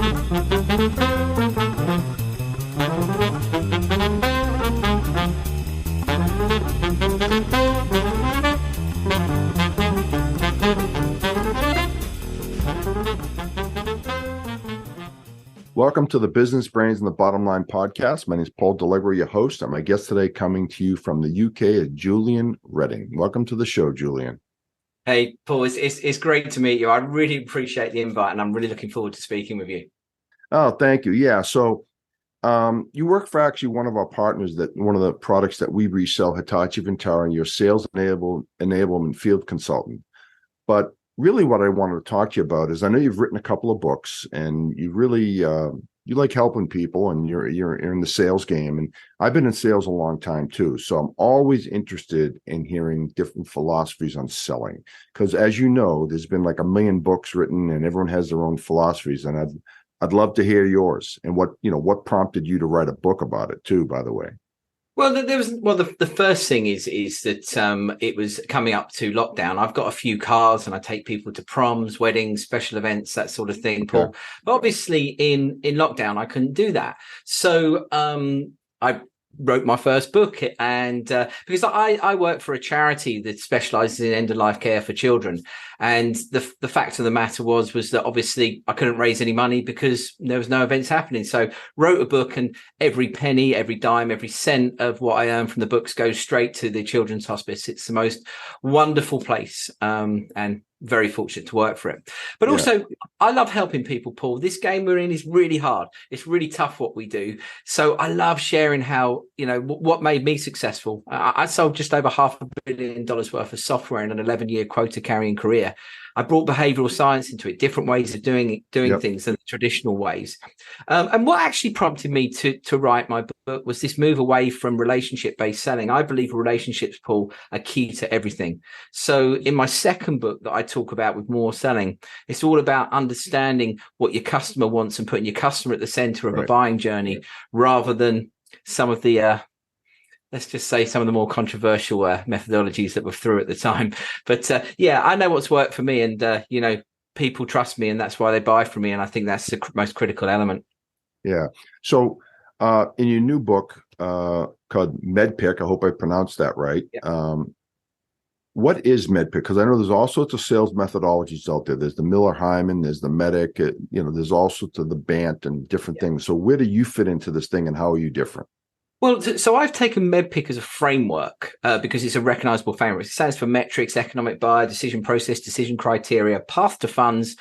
Welcome to the Business Brains and the Bottom Line podcast. My name is Paul Delegre, your host, and my guest today coming to you from the UK is Julian Reading. Welcome to the show, Julian. Hey, Paul, it's great to meet you. I really appreciate the invite, and I'm really looking forward to speaking with you. Oh, thank you. Yeah, so you work for actually one of our partners, that one of the products that we resell, Hitachi Vantara, and you're sales enablement field consultant. But really what I wanted to talk to you about is I know you've written a couple of books and you really you like helping people and you're in the sales game. And I've been in sales a long time too. So I'm always interested in hearing different philosophies on selling. Because as you know, there's been like 1 million books written and everyone has their own philosophies. And I'd love to hear yours and what prompted you to write a book about it too, by the way. Well, the first thing is that it was coming up to lockdown. I've got a few cars and I take people to proms, weddings, special events, that sort of thing, Paul. Yeah. But obviously in lockdown, I couldn't do that. So I wrote my first book, and because I work for a charity that specializes in end-of-life care for children. And the fact of the matter was that obviously I couldn't raise any money because there was no events happening. So wrote a book, and every penny, every dime, every cent of what I earn from the books goes straight to the Children's Hospice. It's the most wonderful place, and very fortunate to work for it. But also, I love helping people, Paul. This game we're in is really hard. It's really tough what we do. So I love sharing how, what made me successful. I sold just over $500 million worth of software in an 11-year quota carrying career. I brought behavioral science into it, different ways of doing things than the traditional ways. And what actually prompted me to write my book was this move away from relationship-based selling. I believe relationships, Paul, are key to everything. So in my second book that I talk about with More Selling, it's all about understanding what your customer wants and putting your customer at the center of a buying journey, rather than some of the let's just say some of the more controversial methodologies that were through at the time. But I know what's worked for me, and people trust me, and that's why they buy from me. And I think that's the most critical element. Yeah. So in your new book called MedPick, I hope I pronounced that right. Yeah. What is MedPick? Because I know there's all sorts of sales methodologies out there. There's the Miller-Hyman, there's the Medic, there's all sorts of the BANT and different things. So where do you fit into this thing, and how are you different? Well, so I've taken MedPick as a framework because it's a recognizable framework. It stands for metrics, economic buyer, decision process, decision criteria, path to funds,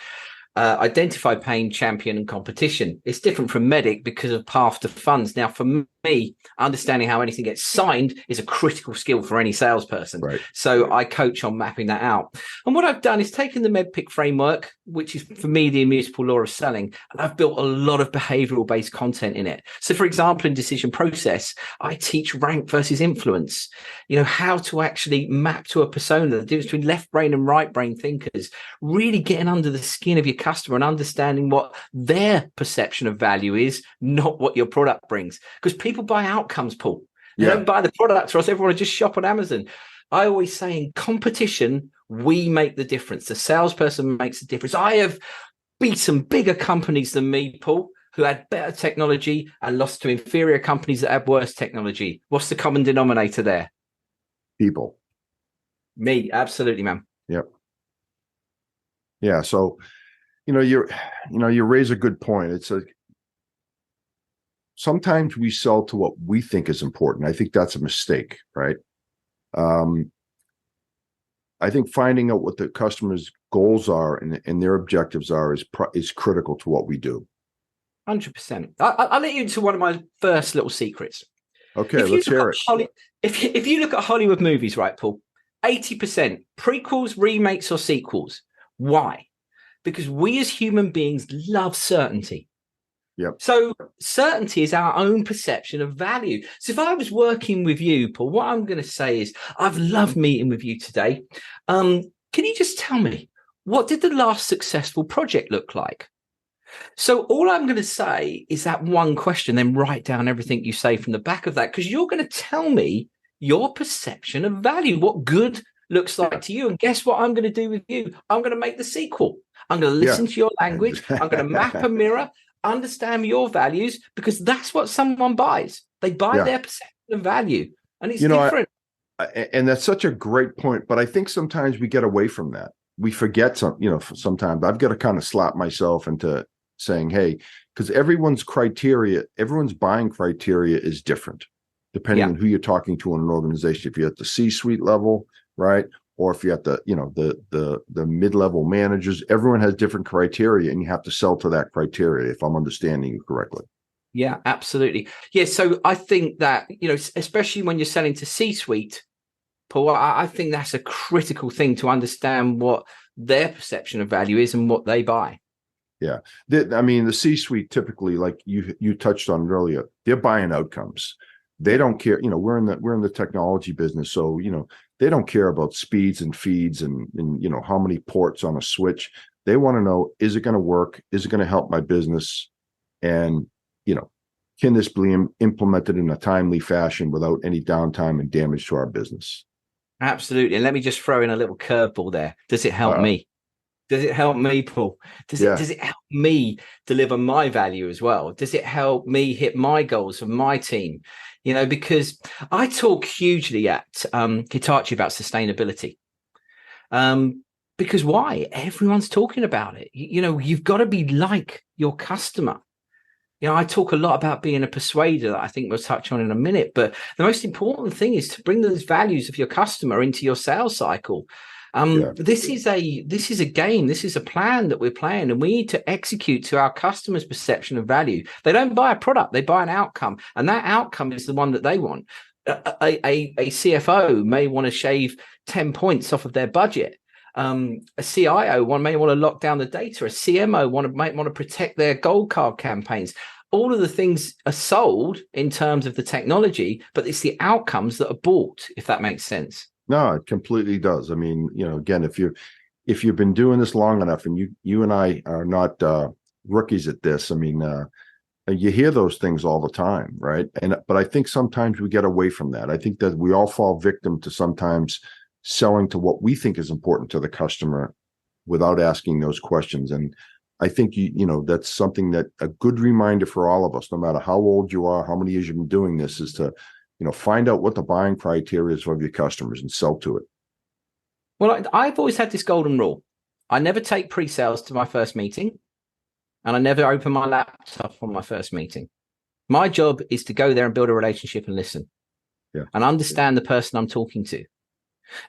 identify pain, champion, and competition. It's different from Medic because of path to funds. Now, for me, understanding how anything gets signed is a critical skill for any salesperson. Right. So I coach on mapping that out. And what I've done is taken the MedPick framework, which is for me the immutable law of selling, and I've built a lot of behavioral based content in it. So for example, in decision process, I teach rank versus influence, how to actually map to a persona, the difference between left brain and right brain thinkers, really getting under the skin of your customer and understanding what their perception of value is, not what your product brings. Because people buy outcomes, Paul. They don't buy the product, or else everyone will just shop on Amazon. I always say in competition, we make the difference. The salesperson makes the difference. I have beaten bigger companies than me, Paul, who had better technology, and lost to inferior companies that had worse technology. What's the common denominator there? People. Me, absolutely, man. Yep. Yeah. So, you raise a good point. It's sometimes we sell to what we think is important. I think that's a mistake, right? I think finding out what the customer's goals are and their objectives are is critical to what we do. 100%. I'll let you into one of my first little secrets. Okay, let's hear it. If you look at Hollywood movies, right, Paul, 80% prequels, remakes, or sequels. Why? Because we as human beings love certainty. Yep. So certainty is our own perception of value. So if I was working with you, Paul, what I'm going to say is I've loved meeting with you today. Can you just tell me, what did the last successful project look like? So all I'm going to say is that one question, then write down everything you say from the back of that, because you're going to tell me your perception of value, what good looks like to you. And guess what I'm going to do with you? I'm going to make the sequel. I'm going to listen to your language. I'm going to map a mirror. understand your values, because that's what someone buys. They buy their perception of value, and it's different. And that's such a great point. But I think sometimes we get away from that. We forget sometimes I've got to kind of slap myself into saying, hey, because everyone's buying criteria is different, depending on who you're talking to in an organization. If you're at the C-suite level, right? Or if you're at the mid-level managers, everyone has different criteria, and you have to sell to that criteria, if I'm understanding you correctly. Yeah, absolutely. Yeah. So I think that, especially when you're selling to C-suite, Paul, I think that's a critical thing to understand what their perception of value is and what they buy. Yeah. The C-suite typically, like you touched on earlier, they're buying outcomes. They don't care. We're in the technology business. So, they don't care about speeds and feeds and how many ports on a switch. They want to know, is it going to work? Is it going to help my business? And, can this be implemented in a timely fashion without any downtime and damage to our business? Absolutely. And let me just throw in a little curveball there. Does it help me? Does it help me, Paul? Does it help me deliver my value as well? Does it help me hit my goals for my team? Because I talk hugely at Hitachi about sustainability. Because why? Everyone's talking about it. You've got to be like your customer. I talk a lot about being a persuader that I think we'll touch on in a minute. But the most important thing is to bring those values of your customer into your sales cycle. This is a game. This is a plan that we're playing, and we need to execute to our customers' perception of value. They don't buy a product; they buy an outcome, and that outcome is the one that they want. A CFO may want to shave 10 points off of their budget. A CIO may want to lock down the data. A CMO might want to protect their gold card campaigns. All of the things are sold in terms of the technology, but it's the outcomes that are bought, if that makes sense. No, it completely does. Again, if you've been doing this long enough, and you and I are not rookies at this, you hear those things all the time, right? But I think sometimes we get away from that. I think that we all fall victim to sometimes selling to what we think is important to the customer without asking those questions. And I think that's something that a good reminder for all of us, no matter how old you are, how many years you've been doing this, is to find out what the buying criteria is of your customers and sell to it. Well, I've always had this golden rule. I never take pre-sales to my first meeting, and I never open my laptop on my first meeting. My job is to go there and build a relationship and listen and understand the person I'm talking to.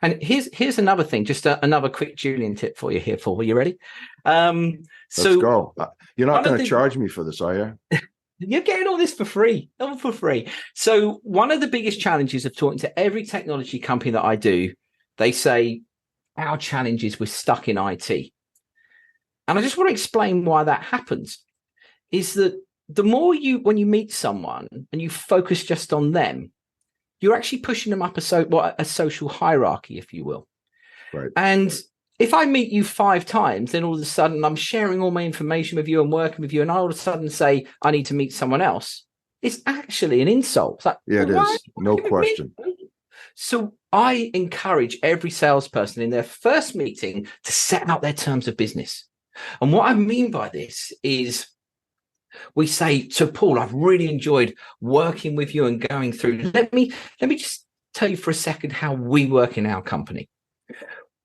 And here's another thing, just another quick Julian tip for you here, Paul. Are you ready? Let's go. You're not going to charge me for this, are you? You're getting all this for free, all for free. So one of the biggest challenges of talking to every technology company that I do, they say, our challenge is we're stuck in IT. And I just want to explain why that happens. Is that the more when you meet someone and you focus just on them, you're actually pushing them up a social hierarchy, if you will. Right. And if I meet you 5 times, then all of a sudden I'm sharing all my information with you and working with you, and I all of a sudden say I need to meet someone else, it's actually an insult. It's like, it is. No question. So I encourage every salesperson in their first meeting to set out their terms of business. And what I mean by this is, we say, so Paul, I've really enjoyed working with you and going through. Let me just tell you for a second how we work in our company.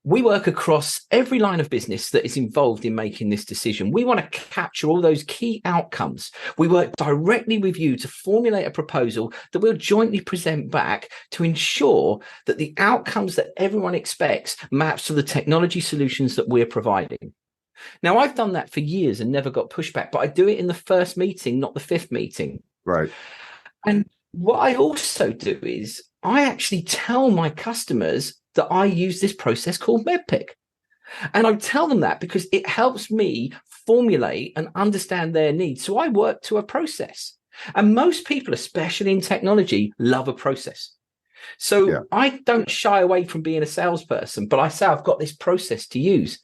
We work across every line of business that is involved in making this decision. We want to capture all those key outcomes. We work directly with you to formulate a proposal that we'll jointly present back to ensure that the outcomes that everyone expects maps to the technology solutions that we're providing. Now, I've done that for years and never got pushback, but I do it in the first meeting, not the 5th meeting. Right. And what I also do is I actually tell my customers that I use this process called MEDPIC. And I tell them that because it helps me formulate and understand their needs. So I work to a process. And most people, especially in technology, love a process. So I don't shy away from being a salesperson, but I say I've got this process to use.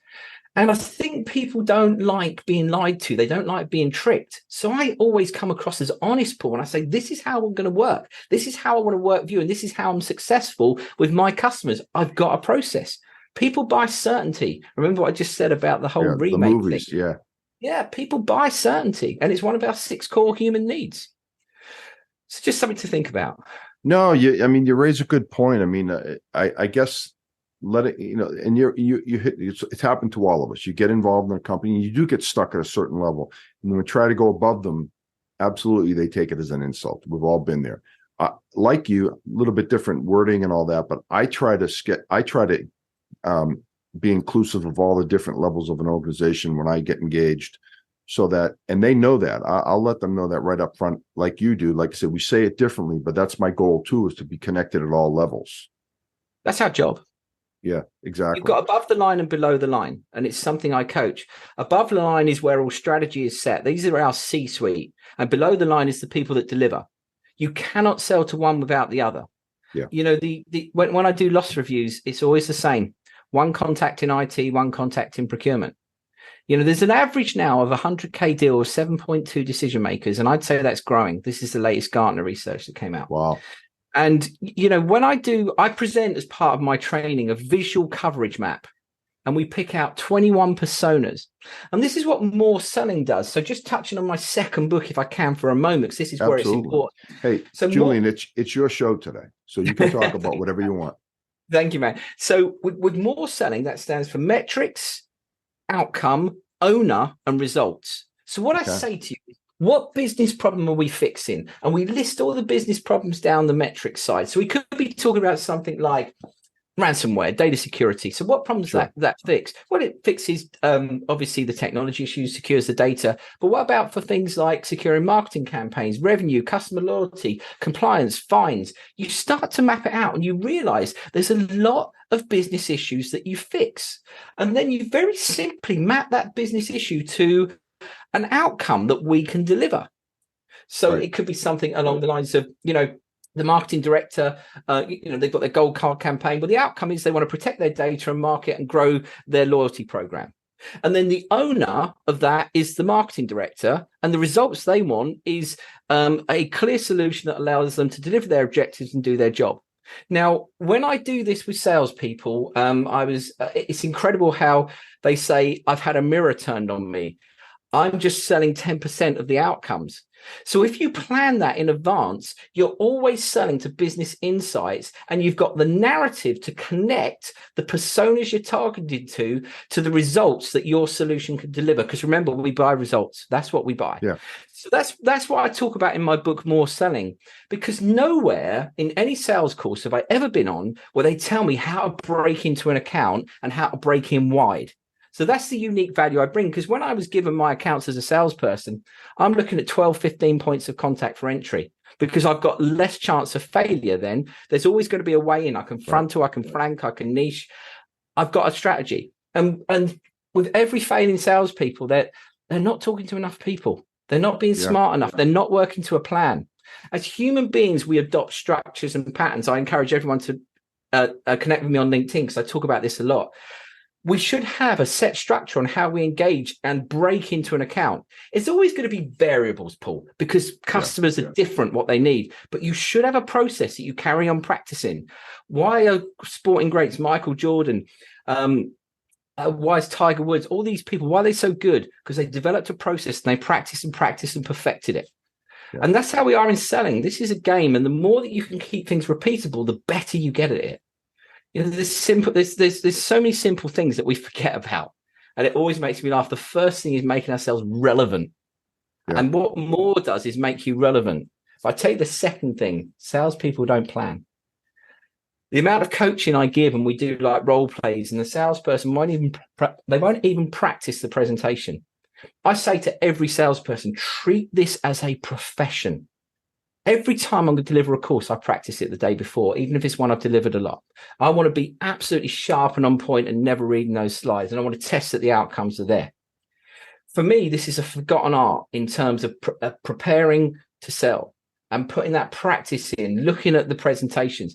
And I think people don't like being lied to. They don't like being tricked. So I always come across as honest, Paul, and I say, this is how I'm going to work. This is how I want to work with you. And this is how I'm successful with my customers. I've got a process. People buy certainty. Remember what I just said about the whole remake the movies, thing? Yeah, people buy certainty, and it's one of our 6 core human needs. So just something to think about. No, I mean, you raise a good point. I mean, I guess let it, and you hit, it's happened to all of us. You get involved in a company, you do get stuck at a certain level, and when we try to go above them, absolutely, they take it as an insult. We've all been there. Like you, a little bit different wording and all that, but I try to be inclusive of all the different levels of an organization when I get engaged, so that, and they know that. I'll let them know that right up front, like you do. Like I said, we say it differently, but that's my goal too, is to be connected at all levels. That's our job. Yeah, exactly. You've got above the line and below the line, and it's something I coach. Above the line is where all strategy is set. These are our C-suite, and below the line is the people that deliver. You cannot sell to one without the other. Yeah. When I do loss reviews, it's always the same. One contact in IT, one contact in procurement. There's an average now of 100K deal of 7.2 decision makers, and I'd say that's growing. This is the latest Gartner research that came out. Wow. And, when I present as part of my training a visual coverage map, and we pick out 21 personas. And this is what more selling does. So just touching on my second book, if I can, for a moment, because this is where it's important. Hey, so Julian, it's your show today, so you can talk about whatever you want. Thank you, man. So with more selling, that stands for metrics, outcome, owner, and results. So what I say to you is, what business problem are we fixing? And we list all the business problems down the metrics side. So we could be talking about something like ransomware, data security. So what problems that fix? Well, it fixes obviously the technology issues, secures the data. But what about for things like securing marketing campaigns, revenue, customer loyalty, compliance, fines? You start to map it out and you realize there's a lot of business issues that you fix. And then you very simply map that business issue to an outcome that we can deliver. So it could be something along the lines of, the marketing director, they've got their gold card campaign, but the outcome is they want to protect their data and market and grow their loyalty program. And then the owner of that is the marketing director, and the results they want is a clear solution that allows them to deliver their objectives and do their job. Now, when I do this with salespeople, it's incredible how they say, I've had a mirror turned on me. I'm just selling 10% of the outcomes. So if you plan that in advance, you're always selling to business insights, and you've got the narrative to connect the personas you're targeted to the results that your solution can deliver. Because remember, we buy results. That's what we buy. Yeah. So that's what I talk about in my book, More Selling, because nowhere in any sales course have I ever been on where they tell me how to break into an account and how to break in wide. So that's the unique value I bring, because when I was given my accounts as a salesperson, I'm looking at 12, 15 points of contact for entry, because I've got less chance of failure. Then there's always going to be a way in. I can frontal, I can flank, I can niche. I've got a strategy. And with every failing salespeople, they're not talking to enough people. They're not being smart enough. They're not working to a plan. As human beings, we adopt structures and patterns. I encourage everyone to connect with me on LinkedIn, because I talk about this a lot. We should have a set structure on how we engage and break into an account. It's always going to be variables, Paul, because customers are different what they need. But you should have a process that you carry on practicing. Why are sporting greats, Michael Jordan, why is Tiger Woods, all these people, why are they so good? Because they developed a process and they practiced and perfected it. Yeah. And that's how we are in selling. This is a game. And the more that you can keep things repeatable, the better you get at it. There's so many simple things that we forget about, and it always makes me laugh. The first thing is making ourselves relevant, and what more does is make you relevant. If I take the second thing, salespeople don't plan. The amount of coaching I give, and we do like role plays, and the salesperson won't even practice the presentation. I say to every salesperson, treat this as a profession. Every time I'm going to deliver a course, I practice it the day before, even if it's one I've delivered a lot. I want to be absolutely sharp and on point and never reading those slides. And I want to test that the outcomes are there. For me, this is a forgotten art in terms of preparing to sell and putting that practice in, looking at the presentations.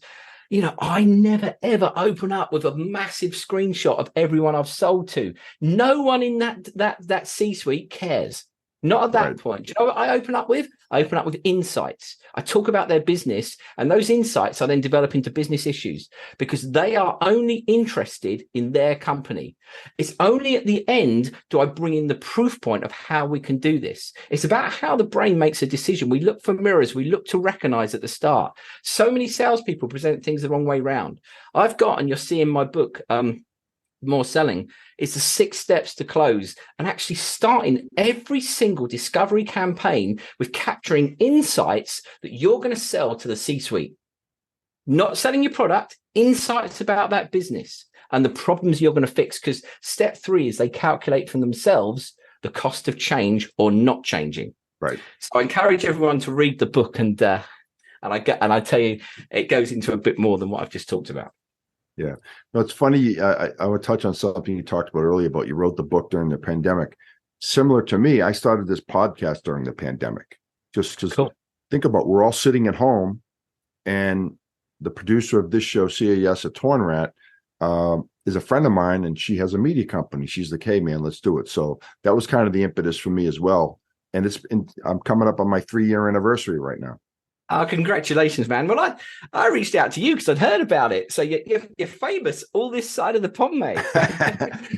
I never, ever open up with a massive screenshot of everyone I've sold to. No one in that C-suite cares. Not at that point. Do you know what I open up with? I open up with insights. I talk about their business, and those insights I then develop into business issues because they are only interested in their company. It's only at the end do I bring in the proof point of how we can do this. It's about how the brain makes a decision. We look for mirrors. We look to recognize at the start. So many salespeople present things the wrong way round. I've got, and you'll see in my book, More Selling, it's the 6 steps to close, and actually starting every single discovery campaign with capturing insights that you're going to sell to the C-suite. Not selling your product, insights about that business and the problems you're going to fix, because step 3 is they calculate for themselves the cost of change or not changing. Right. So I encourage everyone to read the book, and I tell you, it goes into a bit more than what I've just talked about. Yeah. No, it's funny. I would touch on something you talked about earlier about you wrote the book during the pandemic. Similar to me, I started this podcast during the pandemic. Just because think about, we're all sitting at home, and the producer of this show, CAS at Tornrat, is a friend of mine, and she has a media company. She's like, hey, man, let's do it. So that was kind of the impetus for me as well. And I'm coming up on my 3-year anniversary right now. Oh, congratulations, man. Well, I reached out to you because I'd heard about it. So you're famous all this side of the pond, mate.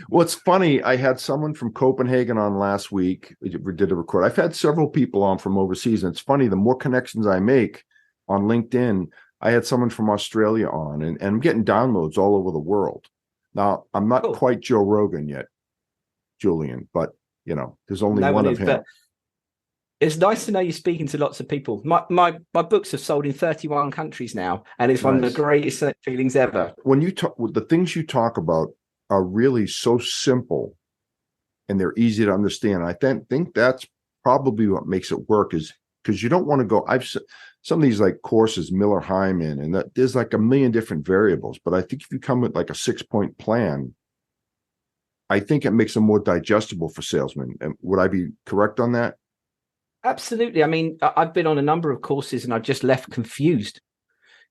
Well, it's funny. I had someone from Copenhagen on last week. We did a record. I've had several people on from overseas. And it's funny, the more connections I make on LinkedIn, I had someone from Australia on, and I'm getting downloads all over the world. Now, I'm not quite Joe Rogan yet, Julian, but, there's only one of him. It's nice to know you're speaking to lots of people. My books have sold in 31 countries now, and it's one of the greatest feelings ever. When you talk, the things you talk about are really so simple, and they're easy to understand. I think that's probably what makes it work, is because you don't want to go. Some of these like courses, Miller Hyman, and there's like a million different variables. But I think if you come with like a 6-point plan, I think it makes them more digestible for salesmen. And would I be correct on that? Absolutely. I mean, I've been on a number of courses and I've just left confused.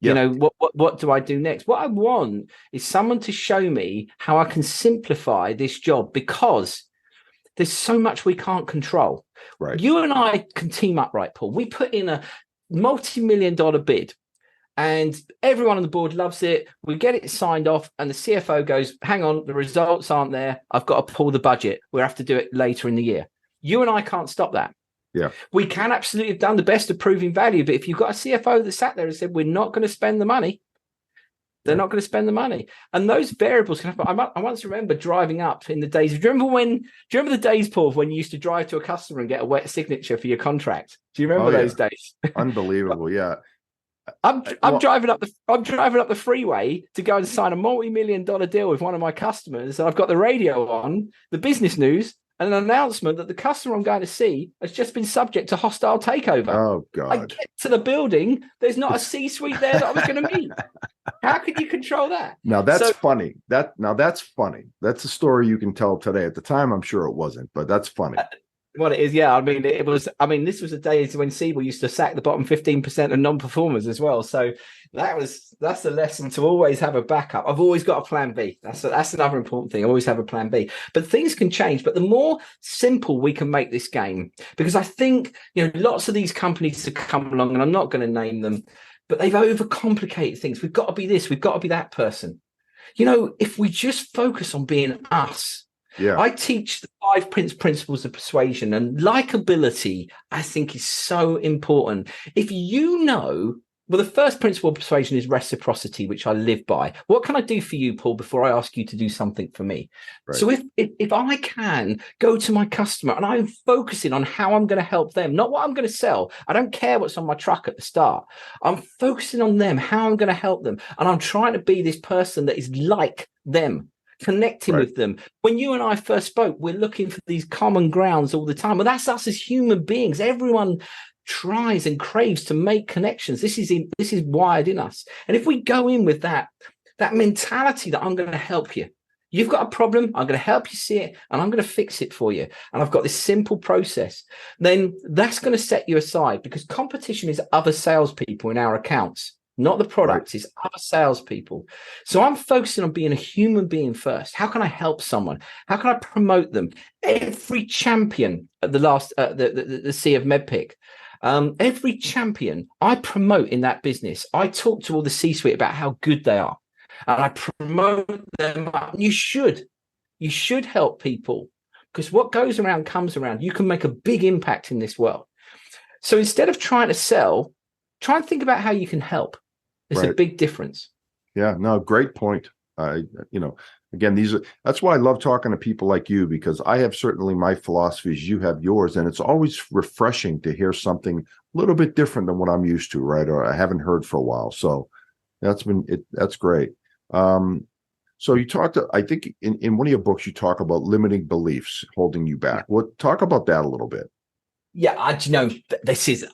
What do I do next? What I want is someone to show me how I can simplify this job, because there's so much we can't control. Right. You and I can team up, right, Paul? We put in a multi-million-dollar bid, and everyone on the board loves it. We get it signed off, and the CFO goes, hang on, the results aren't there. I've got to pull the budget. We'll have to do it later in the year. You and I can't stop that. Yeah, we can absolutely have done the best of proving value, but if you've got a CFO that sat there and said, we're not going to spend the money, they're not going to spend the money. And those variables can happen. I once remember driving up in the days. Do you remember the days, Paul, when you used to drive to a customer and get a wet signature for your contract? Do you remember those days? Unbelievable. Yeah. I'm driving up the freeway to go and sign a multi-million-dollar deal with one of my customers. And I've got the radio on, the business news, and an announcement that the customer I'm going to see has just been subject to hostile takeover. Oh, God. I get to the building, there's not a C-suite there that I was going to meet. How could you control that? Now, that's funny. That's funny. That's a story you can tell today. At the time, I'm sure it wasn't, but that's funny. What it is, yeah. I mean, this was the days when Siebel used to sack the bottom 15% of non-performers as well. So that's the lesson, to always have a backup. I've always got a plan B. That's another important thing. I always have a plan B. But things can change. But the more simple we can make this game, because I think, lots of these companies have come along, and I'm not going to name them, but they've overcomplicated things. We've got to be this. We've got to be that person. If we just focus on being us. Yeah. I teach the 5 principles of persuasion, and likability, I think, is so important. If the first principle of persuasion is reciprocity, which I live by. What can I do for you, Paul, before I ask you to do something for me? Right. So if I can go to my customer and I'm focusing on how I'm going to help them, not what I'm going to sell. I don't care what's on my truck at the start. I'm focusing on them, how I'm going to help them. And I'm trying to be this person that is like them. Connecting with them. When you and I first spoke, we're looking for these common grounds all the time. Well, that's us as human beings. Everyone tries and craves to make connections. This is wired in us. And if we go in with that mentality that I'm going to help you. You've got a problem, I'm going to help you see it, and I'm going to fix it for you. And I've got this simple process. Then that's going to set you aside, because competition is other salespeople in our accounts. not the products. It's other salespeople. So I'm focusing on being a human being first. How can I help someone? How can I promote them? Every champion at the last, the Sea of MedPick, every champion I promote in that business, I talk to all the C-suite about how good they are, and I promote them up. You should help people, because what goes around comes around. You can make a big impact in this world. So instead of trying to sell, try and think about how you can help. It's a big difference. Yeah, no, great point. Again, that's why I love talking to people like you, because I have certainly my philosophies, you have yours, and it's always refreshing to hear something a little bit different than what I'm used to, right? Or I haven't heard for a while. So that's great. So you talked, I think in one of your books, you talk about limiting beliefs holding you back. Talk about that a little bit. Yeah, this is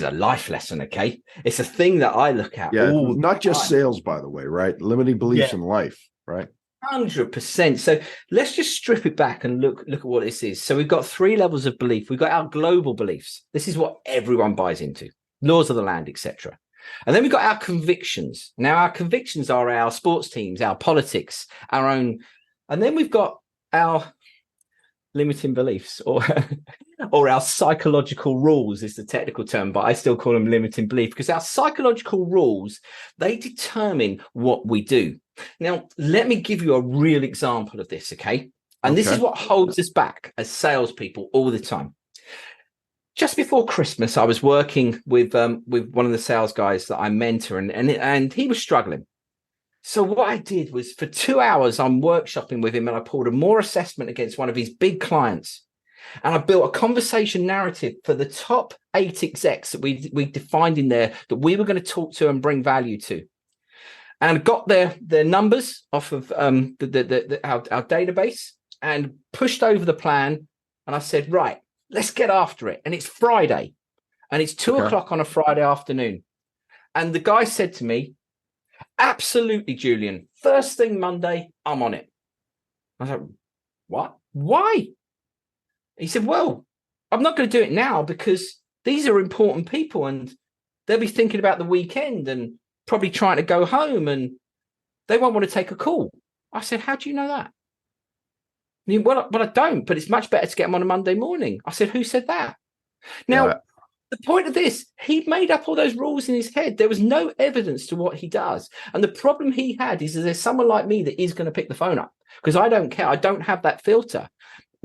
a life lesson, okay? It's a thing that I look at. Yeah, not just sales, by the way, right? Limiting beliefs in life, right? 100%. So let's just strip it back and look at what this is. So we've got 3 levels of belief. We've got our global beliefs. This is what everyone buys into, laws of the land, etc. And then we've got our convictions. Now, our convictions are our sports teams, our politics, our own. And then we've got our limiting beliefs, or our psychological rules is the technical term, but I still call them limiting belief, because our psychological rules, they determine what we do. Now, let me give you a real example of this, okay? And this is what holds us back as salespeople all the time. Just before Christmas, I was working with one of the sales guys that I mentor, and he was struggling. So what I did was, for 2 hours, I'm workshopping with him, and I pulled a more assessment against one of his big clients. And I built a conversation narrative for the top 8 execs that we defined in there that we were going to talk to and bring value to. And got their numbers off of our database and pushed over the plan. And I said, right, let's get after it. And it's Friday, and it's 2:00 on a Friday afternoon. And the guy said to me, absolutely, Julian, first thing Monday, I'm on it. I was like, what? Why? He said, well, I'm not going to do it now because these are important people, and they'll be thinking about the weekend and probably trying to go home, and they won't want to take a call. I said, how do you know that? Well, I don't, but it's much better to get them on a Monday morning. I said, who said that? Now, the point of this, he'd made up all those rules in his head. There was no evidence to what he does. And the problem he had is that there's someone like me that is going to pick the phone up, because I don't care. I don't have that filter.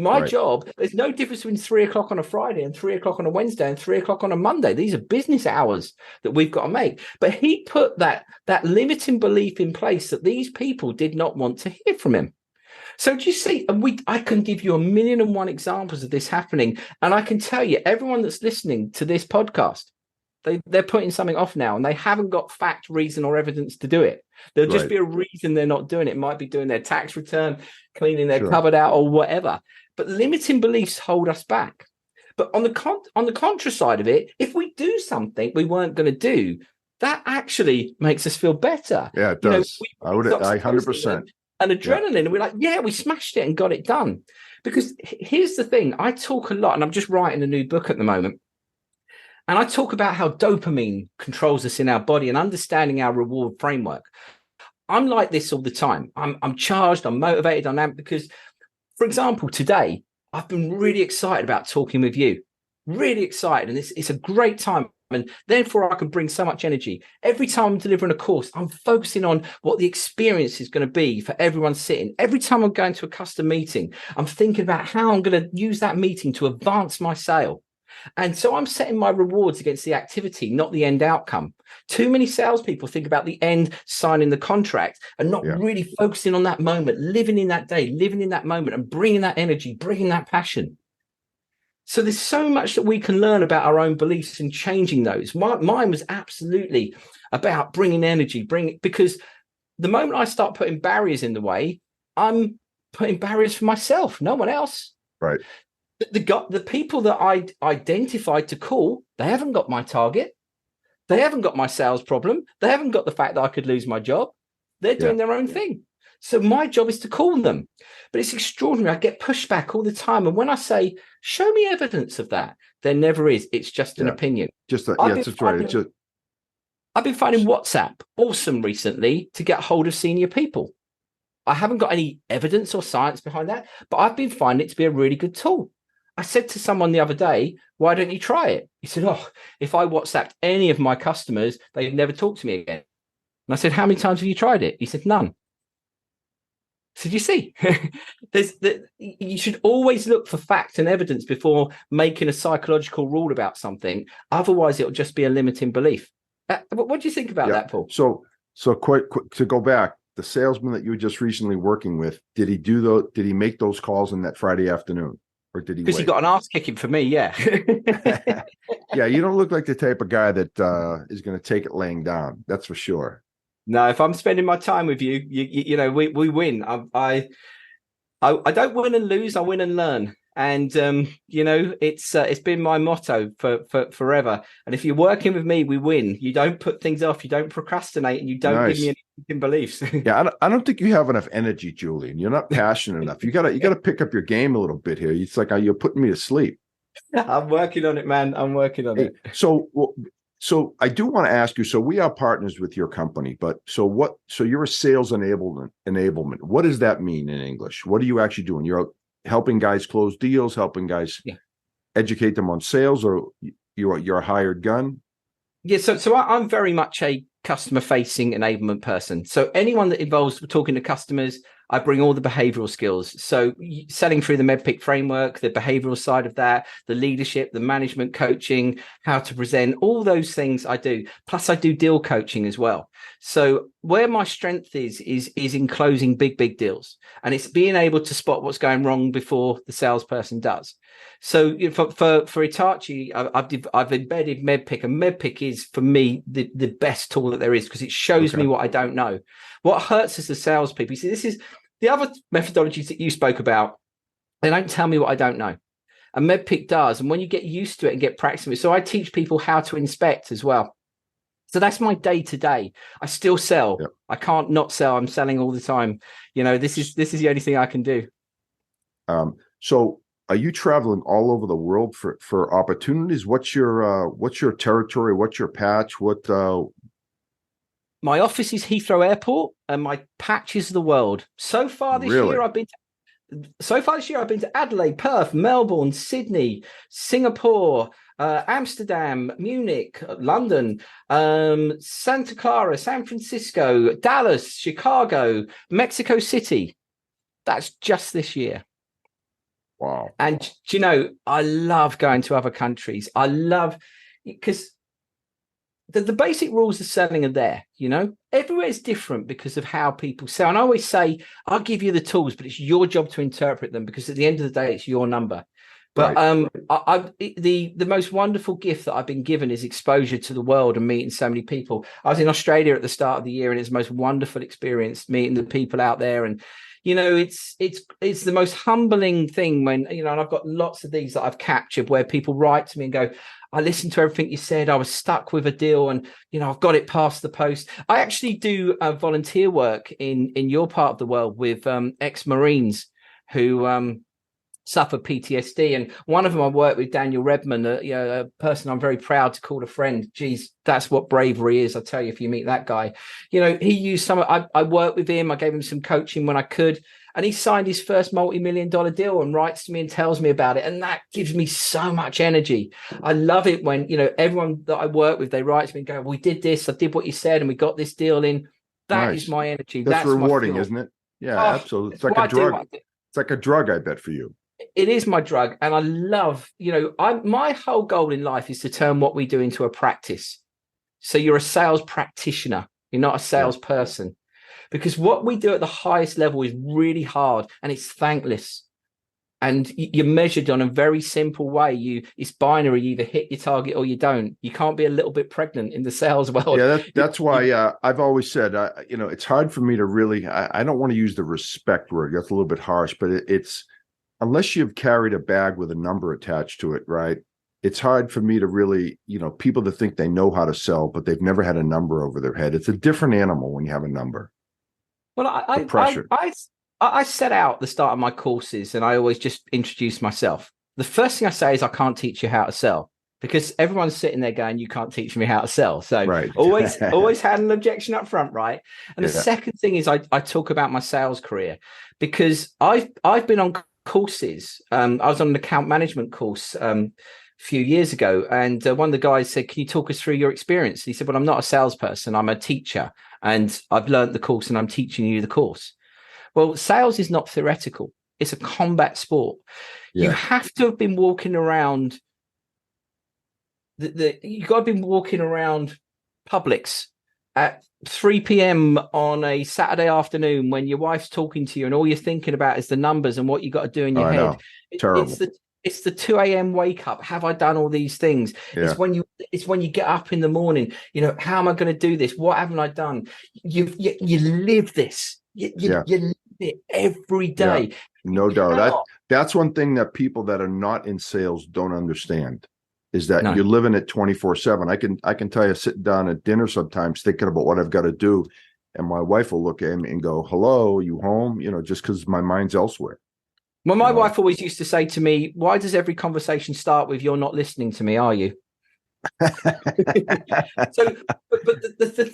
My job, there's no difference between 3:00 on a Friday and 3:00 on a Wednesday and 3:00 on a Monday. These are business hours that we've got to make. But he put that limiting belief in place that these people did not want to hear from him. So do you see, I can give you 1,000,001 examples of this happening. And I can tell you, everyone that's listening to this podcast, they're putting something off now, and they haven't got fact, reason, or evidence to do it. There'll just be a reason they're not doing it. It might be doing their tax return, cleaning their cupboard out, or whatever. But limiting beliefs hold us back. But on the contra side of it, if we do something we weren't going to do, that actually makes us feel better. Yeah, it does. I 100%. And adrenaline, and we're like, yeah, we smashed it and got it done. Because here's the thing, I talk a lot, and I'm just writing a new book at the moment, and I talk about how dopamine controls us in our body and understanding our reward framework. I'm like this all the time. I'm charged, I'm motivated, I'm amped, because, for example, today, I've been really excited about talking with you. Really excited, and it's a great time. And therefore, I can bring so much energy. Every time I'm delivering a course, I'm focusing on what the experience is going to be for everyone sitting. Every time I'm going to a custom meeting, I'm thinking about how I'm going to use that meeting to advance my sale. And so I'm setting my rewards against the activity, not the end outcome. Too many salespeople think about the end, signing the contract, and not really focusing on that moment, living in that day, living in that moment, and bringing that energy, bringing that passion. So there's so much that we can learn about our own beliefs and changing those. Mine was absolutely about bringing energy, because the moment I start putting barriers in the way, I'm putting barriers for myself, no one else. Right. The people that I identified to call, they haven't got my target. They haven't got my sales problem. They haven't got the fact that I could lose my job. They're doing their own thing. So my job is to call them. But it's extraordinary. I get pushback all the time. And when I say, show me evidence of that, there never is. It's just an opinion. That's right. I've been finding WhatsApp awesome recently to get hold of senior people. I haven't got any evidence or science behind that, but I've been finding it to be a really good tool. I said to someone the other day, why don't you try it? He said, oh, if I WhatsApped any of my customers, they'd never talk to me again. And I said, how many times have you tried it? He said, none. So you see, you should always look for fact and evidence before making a psychological rule about something. Otherwise, it'll just be a limiting belief. What do you think about that, Paul? So quick to go back, the salesman that you were just recently working with, did he make those calls on that Friday afternoon, or did he? Because he got an ass kicking for me, yeah. Yeah, you don't look like the type of guy that is going to take it laying down. That's for sure. No, if I'm spending my time with you, you know, we win. I don't win and lose. I win and learn. And you know, it's been my motto for forever. And if you're working with me, we win. You don't put things off. You don't procrastinate, and you don't give me any beliefs. Yeah, I don't think you have enough energy, Julian. You're not passionate enough. You gotta pick up your game a little bit here. It's like you're putting me to sleep. I'm working on it, man. I'm working on it. So I do want to ask you. So we are partners with your company, but so you're a sales enablement. What does that mean in English? What are you actually doing? You're helping guys close deals, helping guys educate them on sales, or you're a hired gun? Yeah, so I'm very much a customer-facing enablement person. So anyone that involves talking to customers, I bring all the behavioral skills. So selling through the MEDPIC framework, the behavioral side of that, the leadership, the management coaching, how to present, all those things I do. Plus I do deal coaching as well. So where my strength is in closing big deals. And it's being able to spot what's going wrong before the salesperson does. So for Hitachi, I've embedded MEDPIC, and MEDPIC is for me the best tool that there is, because it shows me what I don't know. What hurts us as salespeople, you see, this is the other methodologies that you spoke about. They don't tell me what I don't know, and MEDPIC does. And when you get used to it and get practice with it, so I teach people how to inspect as well. So that's my day to day. I still sell. Yep. I can't not sell. I'm selling all the time. You know, this is the only thing I can do. So are you traveling all over the world for opportunities? What's your territory? What's your patch? My office is Heathrow Airport, and my patch is the world. So far this year, I've been to Adelaide, Perth, Melbourne, Sydney, Singapore, Amsterdam, Munich, London, Santa Clara, San Francisco, Dallas, Chicago, Mexico City. That's just this year. Wow. And you know, I love going to other countries. I love, because the basic rules of selling are there. You know, everywhere is different because of how people sell. And I always say, I'll give you the tools, but it's your job to interpret them, because at the end of the day, it's your number. But the most wonderful gift that I've been given is exposure to the world and meeting so many people. I was in Australia at the start of the year, and it's the most wonderful experience meeting the people out there. And you know, it's the most humbling thing when, you know, and I've got lots of these that I've captured where people write to me and go, I listened to everything you said. I was stuck with a deal, and, you know, I've got it past the post. I actually do volunteer work in your part of the world with ex-Marines who suffer PTSD. And one of them, I worked with Daniel Redman, a person I'm very proud to call a friend. Geez, that's what bravery is. I tell you, if you meet that guy, you know, he used I worked with him. I gave him some coaching when I could, and he signed his first multi-million-dollar deal and writes to me and tells me about it. And that gives me so much energy. I love it when, you know, everyone that I work with, they write to me and go, we did this, I did what you said, and we got this deal in. That is my energy. That's rewarding, isn't it? Yeah, absolutely. It's like a drug. It's like a drug, I bet, for you. It is my drug. And I love, you know, my whole goal in life is to turn what we do into a practice. So you're a sales practitioner. You're not a salesperson, because what we do at the highest level is really hard, and it's thankless. And you're measured on a very simple way. It's binary. You either hit your target or you don't. You can't be a little bit pregnant in the sales world. Yeah, that's why I've always said, you know, it's hard for me to really, I don't want to use the respect word. That's a little bit harsh, but it's, unless you've carried a bag with a number attached to it, right? It's hard for me to really, you know, people that think they know how to sell, but they've never had a number over their head. It's a different animal when you have a number. Well, I set out the start of my courses, and I always just introduce myself. The first thing I say is, I can't teach you how to sell. because everyone's sitting there going, you can't teach me how to sell. So Right. always had an objection up front, right? And the Yeah. second thing is I talk about my sales career, because I've been on courses. I was on an account management course a few years ago, and one of the guys said, can you talk us through your experience? He said, well, I'm not a salesperson, I'm a teacher, and I've learned the course and I'm teaching you the course. Well, sales is not theoretical. It's a combat sport. You Yeah. have to have been walking around you got to be walking around Publix at 3 p.m. on a Saturday afternoon when your wife's talking to you and all you're thinking about is the numbers and what you got to do in your I head. know. Terrible. It's the 2 a.m. wake up. Have I done all these things? Yeah. It's when you get up in the morning, how am I going to do this? What haven't I done? You live this. You live it every day. Yeah. No doubt. That's one thing that people that are not in sales don't understand, is that you're living it 24/7. I can tell you, sitting down at dinner sometimes thinking about what I've got to do, and my wife will look at me and go, hello, you home? Just because my mind's elsewhere. Well, my wife always used to say to me, why does every conversation start with, you're not listening to me, are you? So, but the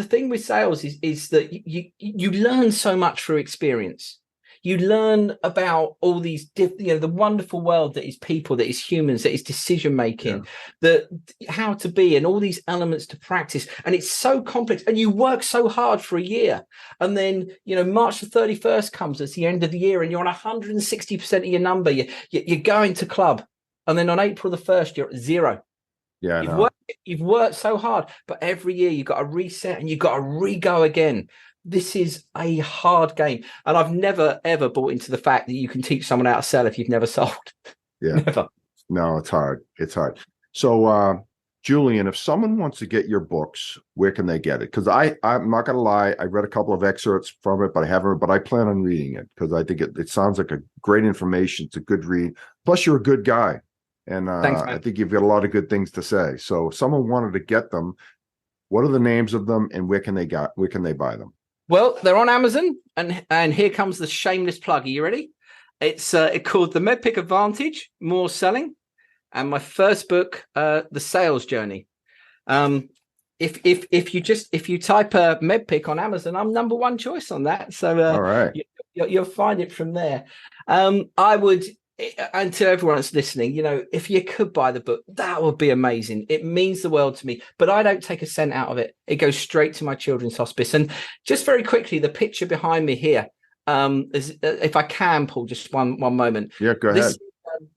thing with sales is that you learn so much through experience. You learn about all these the wonderful world that is people, that is humans, that is decision making, that how to be, and all these elements to practice. And it's so complex, and you work so hard for a year, and then March the 31st comes, it's the end of the year, and you're on 160% of your number. You're going to club, and then on April the 1st you're at zero. Yeah, you've worked so hard, but every year you've got to reset and you've got to re-go again. This is a hard game, and I've never ever bought into the fact that you can teach someone how to sell if you've never sold. Yeah. Never. No, it's hard. So Julian, if someone wants to get your books, where can they get it? Because I'm not gonna lie, I read a couple of excerpts from it, but I plan on reading it because I think it sounds like a great information. It's a good read. Plus you're a good guy. And Thanks, I think you've got a lot of good things to say. So if someone wanted to get them, what are the names of them and where can they buy them? Well, they're on Amazon, and here comes the shameless plug. Are you ready? It's called The MedPick Advantage, More Selling, and my first book, The Sales Journey. If you type MedPick on Amazon, I'm number one choice on that. So all right, you'll find it from there. I would. And to everyone that's listening, if you could buy the book, that would be amazing. It means the world to me, but I don't take a cent out of it. It goes straight to my children's hospice. And just very quickly, the picture behind me here, is, if I can, Paul, just one moment. Yeah, go ahead.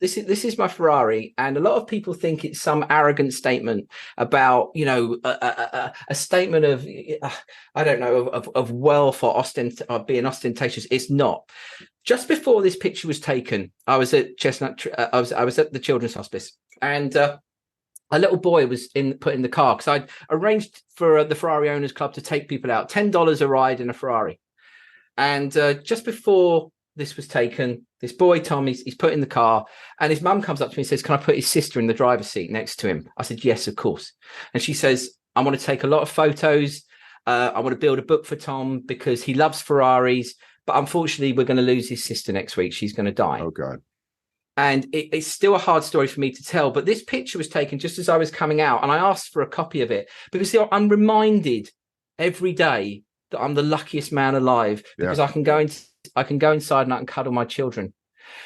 This is my Ferrari, and a lot of people think it's some arrogant statement about a statement of I don't know of wealth or being ostentatious. It's not. Just before this picture was taken, I was at Chestnut. I was at the Children's Hospice, and a little boy was put in the car because I'd arranged for the Ferrari Owners Club to take people out, $10 a ride in a Ferrari. And just before this was taken, this boy, Tom, he's put in the car, and his mum comes up to me and says, can I put his sister in the driver's seat next to him? I said, yes, of course. And she says, I want to take a lot of photos. I want to build a book for Tom because he loves Ferraris. But unfortunately, we're going to lose his sister next week. She's going to die. Oh, God. And it's still a hard story for me to tell. But this picture was taken just as I was coming out. And I asked for a copy of it because I'm reminded every day that I'm the luckiest man alive because I can go inside and I can cuddle my children.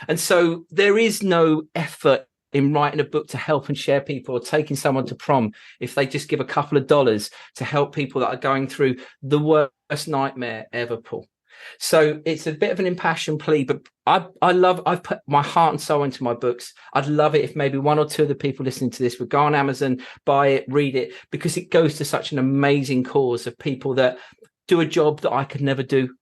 And so there is no effort in writing a book to help and share people, or taking someone to prom if they just give a couple of dollars to help people that are going through the worst nightmare ever, Paul. So it's a bit of an impassioned plea, but I've put my heart and soul into my books. I'd love it if maybe one or two of the people listening to this would go on Amazon, buy it, read it, because it goes to such an amazing cause of people that do a job that I could never do,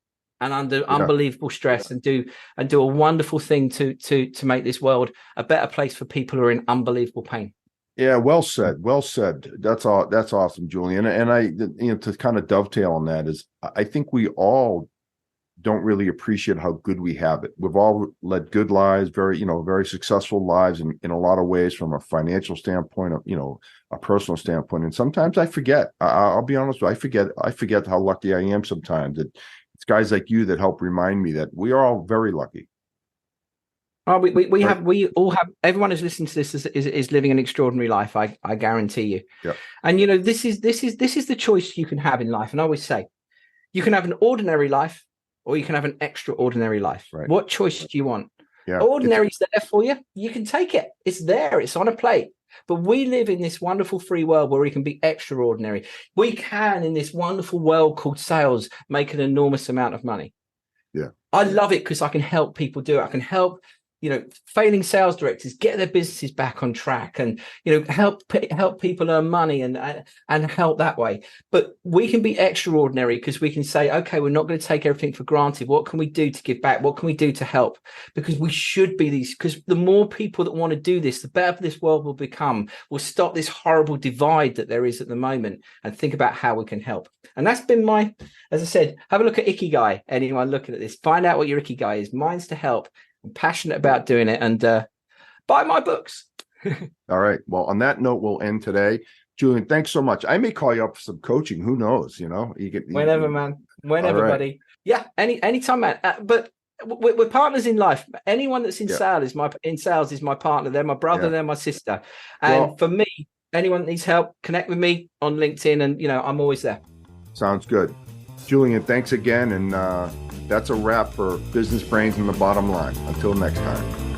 and under unbelievable stress, and do a wonderful thing to make this world a better place for people who are in unbelievable pain. Yeah, well said. Well said. That's all. That's awesome, Julian. And I, to kind of dovetail on that is, I think we all don't really appreciate how good we have it. We've all led good lives, very successful lives in a lot of ways, from a financial standpoint, a personal standpoint. And sometimes I forget. I'll be honest with you, I forget how lucky I am sometimes. It's guys like you that help remind me that we are all very lucky. Oh, we Right. have, we all have, everyone who's listening to this is living an extraordinary life. I guarantee you. Yeah. And this is the choice you can have in life. And I always say, you can have an ordinary life or you can have an extraordinary life. Right. What choice do you want? Yeah. Ordinary is there for you. You can take it. It's there. It's on a plate. But we live in this wonderful free world where we can be extraordinary. We can, in this wonderful world called sales, make an enormous amount of money. Yeah. I love it because I can help people do it. I can help, failing sales directors get their businesses back on track, and help people earn money and help that way. But we can be extraordinary because we can say, okay, we're not going to take everything for granted. What can we do to give back? What can we do to help? Because we should be these. Because the more people that want to do this, the better this world will become. We'll stop this horrible divide that there is at the moment and think about how we can help. And that's been as I said, have a look at Ikigai. Anyone looking at this, find out what your Ikigai is. Mine's to help. I'm passionate about doing it, and buy my books. All right. Well, on that note, we'll end today. Julian, thanks so much. I may call you up for some coaching. Who knows? Whenever, man. Whenever, right. buddy. Yeah, anytime, man. But we're partners in life. Anyone that's in sales is my partner. They're my brother. They're my sister. And for me, anyone that needs help, connect with me on LinkedIn, and I'm always there. Sounds good. Julian, thanks again. And that's a wrap for Business Brains and the Bottom Line. Until next time.